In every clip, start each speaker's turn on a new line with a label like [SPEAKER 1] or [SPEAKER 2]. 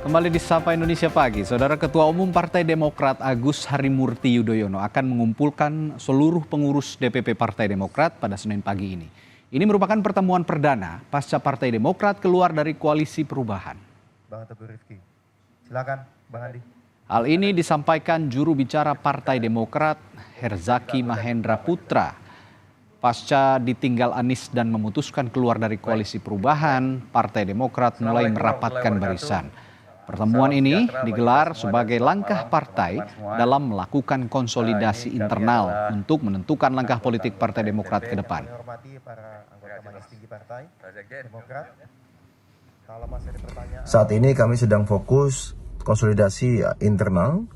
[SPEAKER 1] Kembali di Sapa Indonesia Pagi, Saudara Ketua Umum Partai Demokrat Agus Harimurti Yudhoyono akan mengumpulkan seluruh pengurus DPP Partai Demokrat pada Senin pagi ini. Ini merupakan pertemuan perdana pasca Partai Demokrat keluar dari koalisi perubahan.
[SPEAKER 2] Bang Teguh Rifki, silakan Bang Andi.
[SPEAKER 1] Hal ini disampaikan juru bicara Partai Demokrat Herzaki Mahendra Putra. Pasca ditinggal Anies dan memutuskan keluar dari koalisi perubahan, Partai Demokrat mulai merapatkan barisan. Pertemuan ini digelar sebagai langkah partai dalam melakukan konsolidasi internal untuk menentukan langkah politik Partai Demokrat ke depan.
[SPEAKER 3] Saat ini kami sedang fokus konsolidasi internal.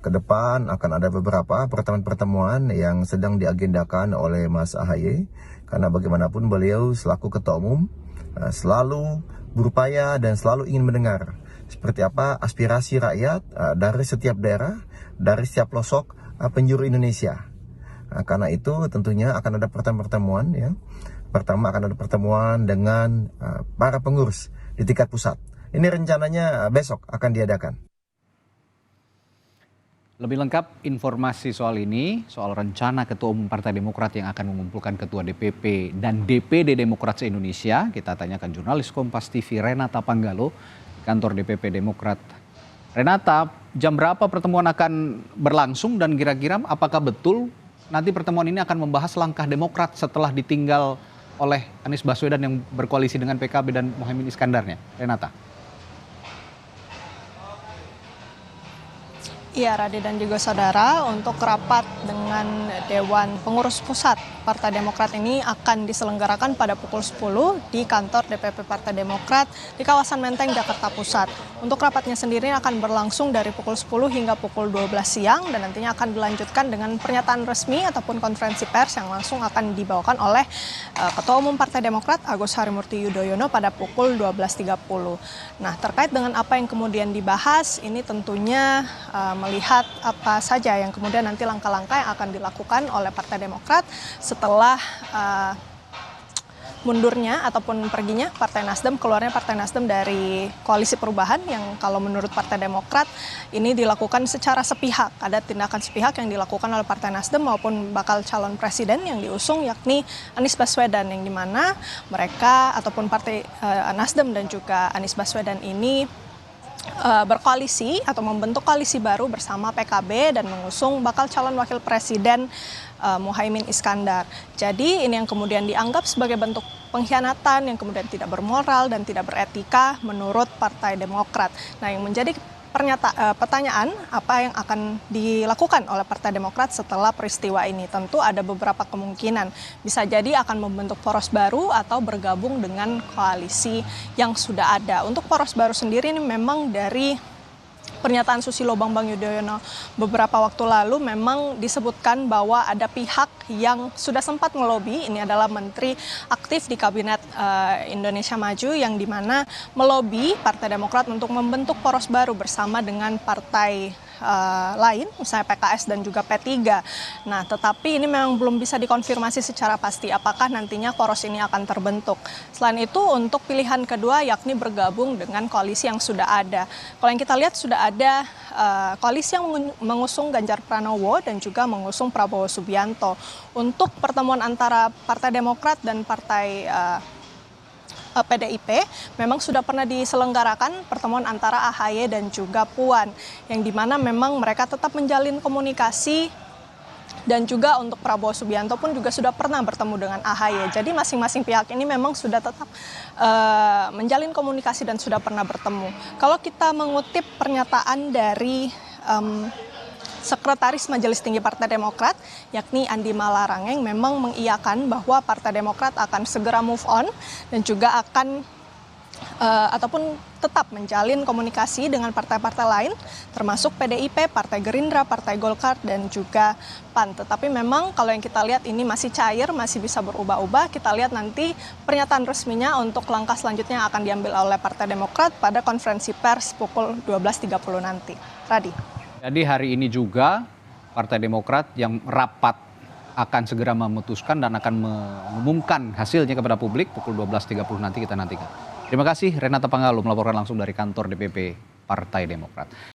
[SPEAKER 3] Ke depan akan ada beberapa pertemuan-pertemuan yang sedang diagendakan oleh Mas AHY, karena bagaimanapun beliau selaku Ketua Umum selalu berupaya dan selalu ingin mendengar seperti apa aspirasi rakyat dari setiap daerah, dari setiap pelosok penjuru Indonesia. Karena itu tentunya akan ada pertemuan ya. Pertama akan ada pertemuan dengan para pengurus di tingkat pusat. Ini rencananya besok akan diadakan.
[SPEAKER 1] Lebih lengkap informasi soal ini, soal rencana Ketua Umum Partai Demokrat yang akan mengumpulkan Ketua DPP dan DPD Demokrat se-Indonesia, kita tanyakan jurnalis Kompas TV Renata Panggalo, kantor DPP Demokrat. Renata, jam berapa pertemuan akan berlangsung dan kira-kira apakah betul nanti pertemuan ini akan membahas langkah Demokrat setelah ditinggal oleh Anies Baswedan yang berkoalisi dengan PKB dan Muhaimin Iskandarnya? Renata.
[SPEAKER 4] Iya, Radi dan juga saudara, untuk rapat dengan Dewan Pengurus Pusat Partai Demokrat ini akan diselenggarakan pada pukul 10 di kantor DPP Partai Demokrat di kawasan Menteng, Jakarta Pusat. Untuk rapatnya sendiri akan berlangsung dari pukul 10 hingga pukul 12 siang dan nantinya akan dilanjutkan dengan pernyataan resmi ataupun konferensi pers yang langsung akan dibawakan oleh Ketua Umum Partai Demokrat Agus Harimurti Yudhoyono pada pukul 12.30. Nah, terkait dengan apa yang kemudian dibahas, ini tentunya melihat apa saja yang kemudian nanti langkah-langkah yang akan dilakukan oleh Partai Demokrat setelah mundurnya ataupun perginya Partai Nasdem, keluarnya Partai Nasdem dari koalisi perubahan yang kalau menurut Partai Demokrat ini dilakukan secara sepihak. Ada tindakan sepihak yang dilakukan oleh Partai Nasdem maupun bakal calon presiden yang diusung yakni Anies Baswedan, yang dimana mereka ataupun Partai Nasdem dan juga Anies Baswedan ini berkoalisi atau membentuk koalisi baru bersama PKB dan mengusung bakal calon wakil presiden Muhaimin Iskandar. Jadi ini yang kemudian dianggap sebagai bentuk pengkhianatan yang kemudian tidak bermoral dan tidak beretika menurut Partai Demokrat. Nah, yang menjadi pertanyaan apa yang akan dilakukan oleh Partai Demokrat setelah peristiwa ini, tentu ada beberapa kemungkinan. Bisa jadi akan membentuk poros baru atau bergabung dengan koalisi yang sudah ada. Untuk poros baru sendiri ini memang dari pernyataan Susilo Bambang Yudhoyono beberapa waktu lalu memang disebutkan bahwa ada pihak yang sudah sempat melobi, ini adalah menteri aktif di Kabinet Indonesia Maju yang dimana melobi Partai Demokrat untuk membentuk poros baru bersama dengan partai lain, misalnya PKS dan juga P3. Nah, tetapi ini memang belum bisa dikonfirmasi secara pasti apakah nantinya poros ini akan terbentuk. Selain itu, untuk pilihan kedua yakni bergabung dengan koalisi yang sudah ada. Kalau yang kita lihat sudah ada koalisi yang mengusung Ganjar Pranowo dan juga mengusung Prabowo Subianto. Untuk pertemuan antara Partai Demokrat dan Partai PDIP memang sudah pernah diselenggarakan pertemuan antara AHY dan juga Puan, yang dimana memang mereka tetap menjalin komunikasi, dan juga untuk Prabowo Subianto pun juga sudah pernah bertemu dengan AHY. Jadi masing-masing pihak ini memang sudah tetap menjalin komunikasi dan sudah pernah bertemu. Kalau kita mengutip pernyataan dari Sekretaris Majelis Tinggi Partai Demokrat, yakni Andi Malarangeng, memang mengiyakan bahwa Partai Demokrat akan segera move on dan juga akan ataupun tetap menjalin komunikasi dengan partai-partai lain, termasuk PDIP, Partai Gerindra, Partai Golkar, dan juga PAN. Tetapi memang kalau yang kita lihat ini masih cair, masih bisa berubah-ubah. Kita lihat nanti pernyataan resminya untuk langkah selanjutnya akan diambil oleh Partai Demokrat pada konferensi pers pukul 12.30 nanti. Radi.
[SPEAKER 1] Jadi hari ini juga Partai Demokrat yang rapat akan segera memutuskan dan akan mengumumkan hasilnya kepada publik pukul 12.30 nanti, kita nantikan. Terima kasih Renata Panggalo melaporkan langsung dari kantor DPP Partai Demokrat.